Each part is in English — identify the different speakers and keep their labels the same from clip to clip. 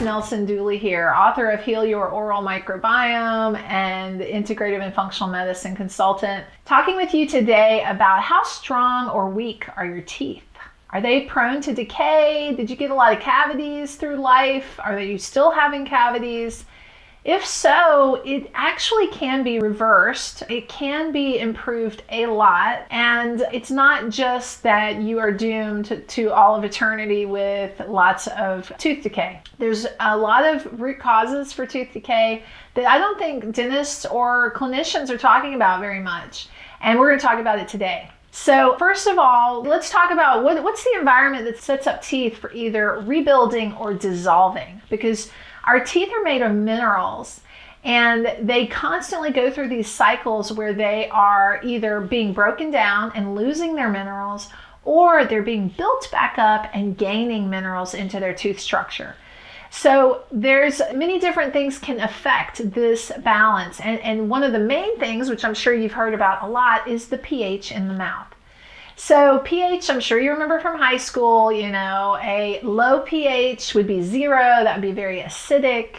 Speaker 1: dentist Nelson-Dooley here, author of Heal Your Oral Microbiome and integrative and functional medicine consultant, talking with you today about how strong or weak are your teeth. Are they prone to decay? Did you get a lot of cavities through life? Are you still having cavities? If so, it actually can be reversed. It can be improved a lot. And it's not just that you are doomed to all of eternity with lots of tooth decay. There's a lot of root causes for tooth decay that I don't think dentists or clinicians are talking about very much. And we're going to talk about it today. So first of all, let's talk about what's the environment that sets up teeth for either rebuilding or dissolving, because our teeth are made of minerals and they constantly go through these cycles where they are either being broken down and losing their minerals, or they're being built back up and gaining minerals into their tooth structure. So there's many different things can affect this balance. And one of the main things, which I'm sure you've heard about a lot, is the pH in the mouth. So pH, I'm sure you remember from high school, a low pH would be 0, that would be very acidic.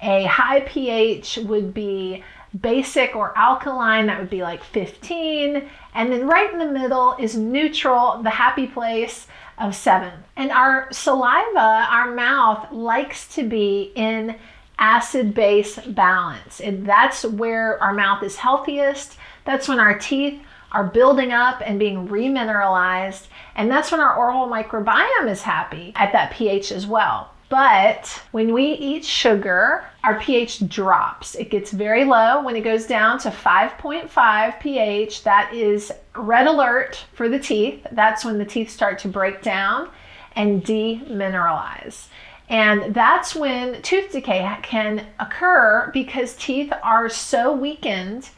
Speaker 1: A high pH would be basic or alkaline, that would be like 15. And then right in the middle is neutral, the happy place of 7. And our saliva, our mouth, likes to be in acid-base balance. And that's where our mouth is healthiest. That's when our teeth are building up and being remineralized. And that's when our oral microbiome is happy at that pH as well. But when we eat sugar, our pH drops. It gets very low. When it goes down to 5.5 pH, that is red alert for the teeth. That's when the teeth start to break down and demineralize. And that's when tooth decay can occur, because teeth are so weakened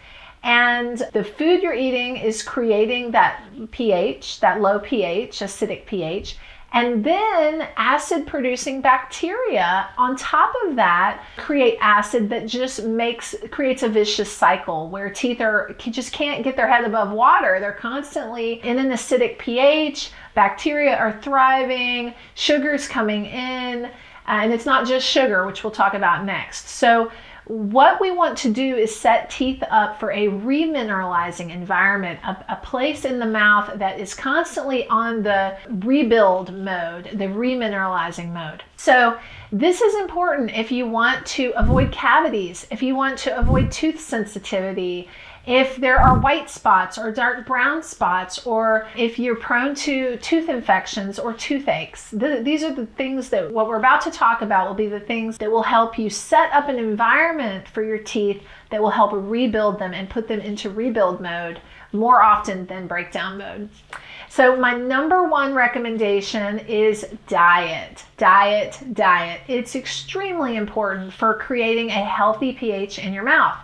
Speaker 1: and the food you're eating is creating that pH, that low pH, acidic pH. And then acid-producing bacteria on top of that create acid that just creates a vicious cycle where teeth just can't get their head above water. They're constantly in an acidic pH. Bacteria are thriving. Sugar's coming in. And it's not just sugar, which we'll talk about next. So what we want to do is set teeth up for a remineralizing environment, a place in the mouth that is constantly on the rebuild mode, the remineralizing mode. So this is important if you want to avoid cavities, if you want to avoid tooth sensitivity, if there are white spots or dark brown spots, or if you're prone to tooth infections or toothaches. These are the things that what we're about to talk about will be the things that will help you set up an environment for your teeth that will help rebuild them and put them into rebuild mode more often than breakdown mode. So my number one recommendation is diet. Diet, diet. It's extremely important for creating a healthy pH in your mouth.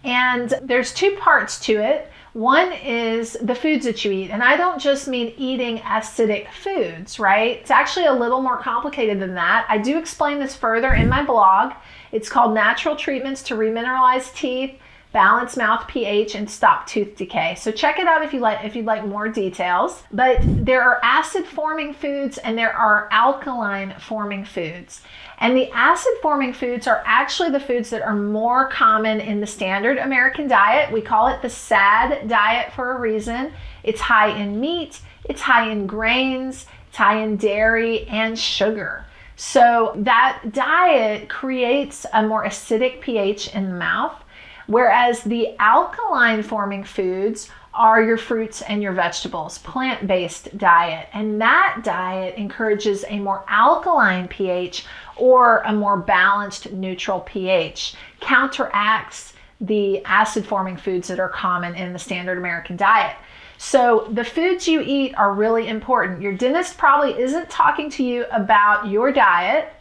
Speaker 1: And there's two parts to it. One is the foods that you eat. And I don't just mean eating acidic foods, right? It's actually a little more complicated than that. I do explain this further in my blog. It's called Natural Treatments to Remineralize Teeth, Balance Mouth pH, and Stop Tooth Decay. So check it out if you'd like more details. But there are acid-forming foods and there are alkaline-forming foods. And the acid-forming foods are actually the foods that are more common in the standard American diet. We call it the SAD diet for a reason. It's high in meat, it's high in grains, it's high in dairy and sugar. So that diet creates a more acidic pH in the mouth, whereas the alkaline-forming foods are your fruits and your vegetables, plant-based diet. And that diet encourages a more alkaline pH or a more balanced neutral pH, counteracts the acid-forming foods that are common in the standard American diet. So the foods you eat are really important. Your dentist probably isn't talking to you about your diet.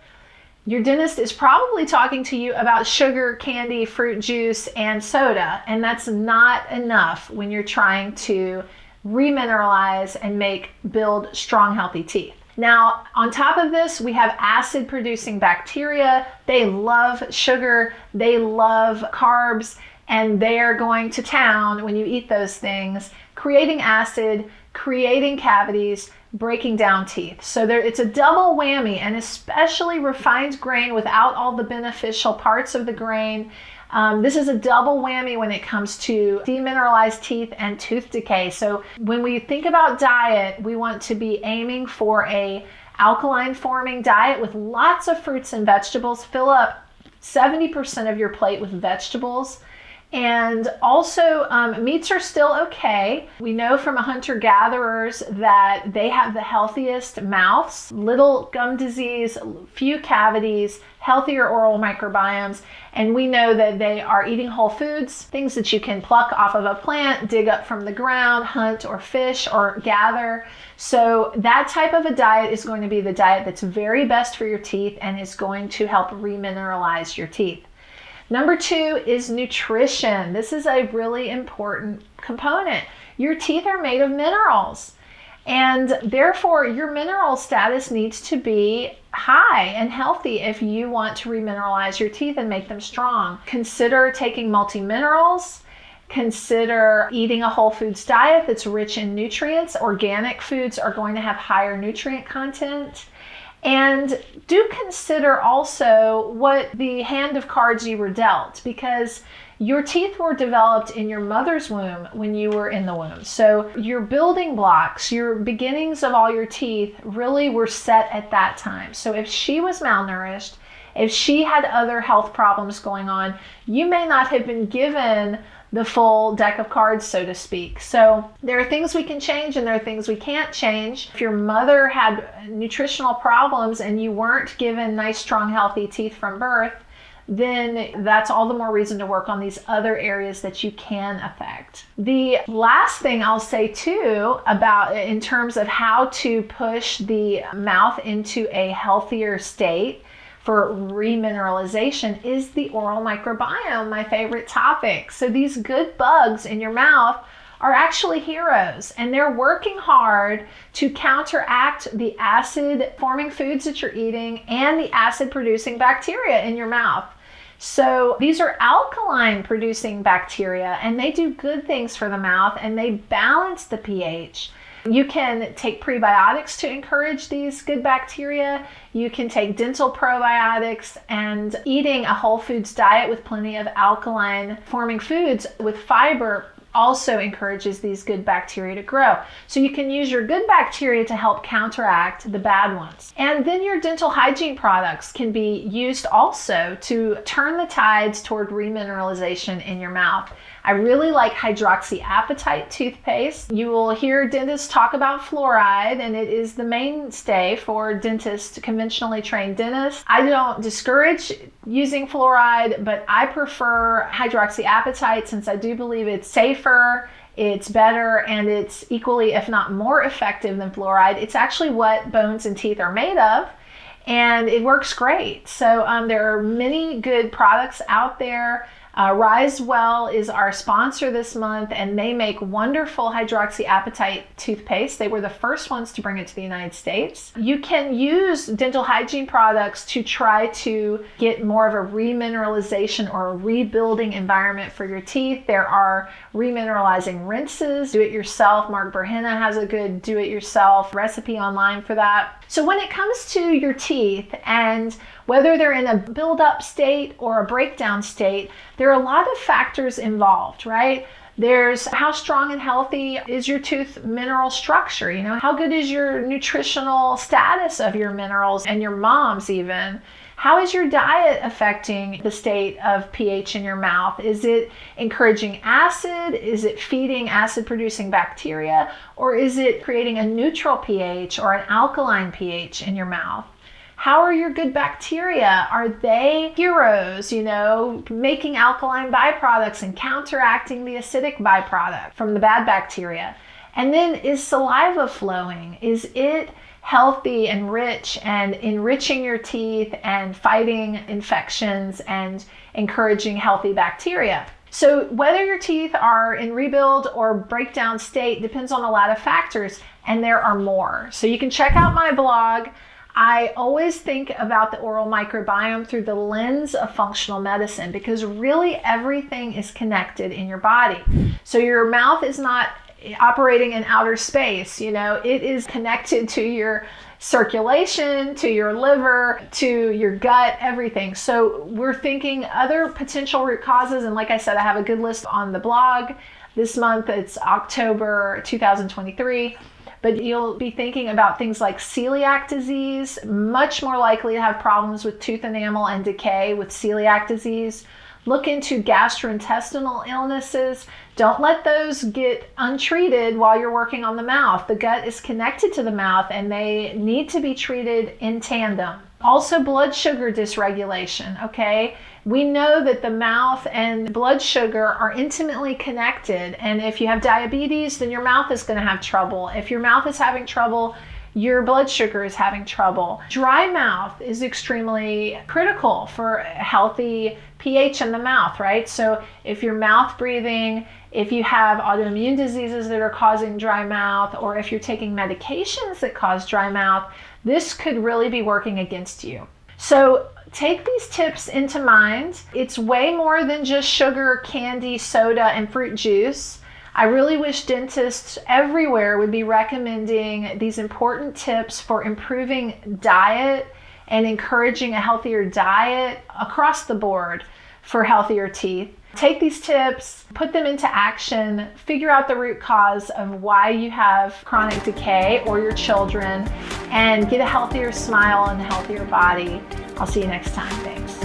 Speaker 1: Your dentist is probably talking to you about sugar, candy, fruit juice, and soda, and that's not enough when you're trying to remineralize and build strong, healthy teeth. Now, on top of this, we have acid-producing bacteria. They love sugar, they love carbs, and they're going to town when you eat those things, creating acid, creating cavities, breaking down teeth. So it's a double whammy, and especially refined grain without all the beneficial parts of the grain. This is a double whammy when it comes to demineralized teeth and tooth decay. So when we think about diet, we want to be aiming for a alkaline forming diet with lots of fruits and vegetables. Fill up 70% of your plate with vegetables. And also, meats are still okay. We know from hunter-gatherers that they have the healthiest mouths, little gum disease, few cavities, healthier oral microbiomes, and we know that they are eating whole foods, things that you can pluck off of a plant, dig up from the ground, hunt or fish or gather. So that type of a diet is going to be the diet that's very best for your teeth and is going to help remineralize your teeth. Number 2 is nutrition. This is a really important component. Your teeth are made of minerals, and therefore your mineral status needs to be high and healthy if you want to remineralize your teeth and make them strong. Consider taking multi-minerals. Consider eating a whole foods diet that's rich in nutrients. Organic foods are going to have higher nutrient content. And do consider also what the hand of cards you were dealt, because your teeth were developed in your mother's womb when you were in the womb. So your building blocks, your beginnings of all your teeth really were set at that time. So if she was malnourished, if she had other health problems going on, you may not have been given the full deck of cards, so to speak. So there are things we can change and there are things we can't change. If your mother had nutritional problems and you weren't given nice, strong, healthy teeth from birth, then that's all the more reason to work on these other areas that you can affect. The last thing I'll say too about in terms of how to push the mouth into a healthier state for remineralization is the oral microbiome, my favorite topic. So these good bugs in your mouth are actually heroes, and they're working hard to counteract the acid forming foods that you're eating and the acid producing bacteria in your mouth. So these are alkaline producing bacteria, and they do good things for the mouth, and they balance the pH. You can take prebiotics to encourage these good bacteria. You can take dental probiotics, and eating a whole foods diet with plenty of alkaline forming foods with fiber also encourages these good bacteria to grow. So you can use your good bacteria to help counteract the bad ones. And then your dental hygiene products can be used also to turn the tides toward remineralization in your mouth. I really like hydroxyapatite toothpaste. You will hear dentists talk about fluoride, and it is the mainstay for dentists, conventionally trained dentists. I don't discourage using fluoride, but I prefer hydroxyapatite since I do believe it's safer, it's better, and it's equally, if not more effective than fluoride. It's actually what bones and teeth are made of, and it works great. So there are many good products out there. Risewell is our sponsor this month, and they make wonderful hydroxyapatite toothpaste. They were the first ones to bring it to the United States. You can use dental hygiene products to try to get more of a remineralization or a rebuilding environment for your teeth. There are remineralizing rinses, do-it-yourself. Mark Berhenna has a good do-it-yourself recipe online for that. So when it comes to your teeth, and whether they're in a build-up state or a breakdown state, there are a lot of factors involved, right? There's how strong and healthy is your tooth mineral structure? You know, how good is your nutritional status of your minerals and your mom's even? How is your diet affecting the state of pH in your mouth? Is it encouraging acid? Is it feeding acid-producing bacteria? Or is it creating a neutral pH or an alkaline pH in your mouth? How are your good bacteria? Are they heroes, you know, making alkaline byproducts and counteracting the acidic byproduct from the bad bacteria? And then is saliva flowing? Is it healthy and rich and enriching your teeth and fighting infections and encouraging healthy bacteria? So whether your teeth are in rebuild or breakdown state depends on a lot of factors, and there are more. So you can check out my blog. I always think about the oral microbiome through the lens of functional medicine, because really everything is connected in your body. So your mouth is not operating in outer space. You know, it is connected to your circulation, to your liver, to your gut, everything. So we're thinking other potential root causes. And like I said, I have a good list on the blog. This month, it's October 2023. But you'll be thinking about things like celiac disease, much more likely to have problems with tooth enamel and decay with celiac disease. Look into gastrointestinal illnesses. Don't let those get untreated while you're working on the mouth. The gut is connected to the mouth and they need to be treated in tandem. Also, blood sugar dysregulation, okay? We know that the mouth and blood sugar are intimately connected. And if you have diabetes, then your mouth is going to have trouble. If your mouth is having trouble, your blood sugar is having trouble. Dry mouth is extremely critical for healthy pH in the mouth, right? So if you're mouth breathing, if you have autoimmune diseases that are causing dry mouth, or if you're taking medications that cause dry mouth, this could really be working against you. So take these tips into mind. It's way more than just sugar, candy, soda, and fruit juice. I really wish dentists everywhere would be recommending these important tips for improving diet and encouraging a healthier diet across the board for healthier teeth. Take these tips, put them into action, figure out the root cause of why you have chronic decay or your children, and get a healthier smile and a healthier body. I'll see you next time. Thanks.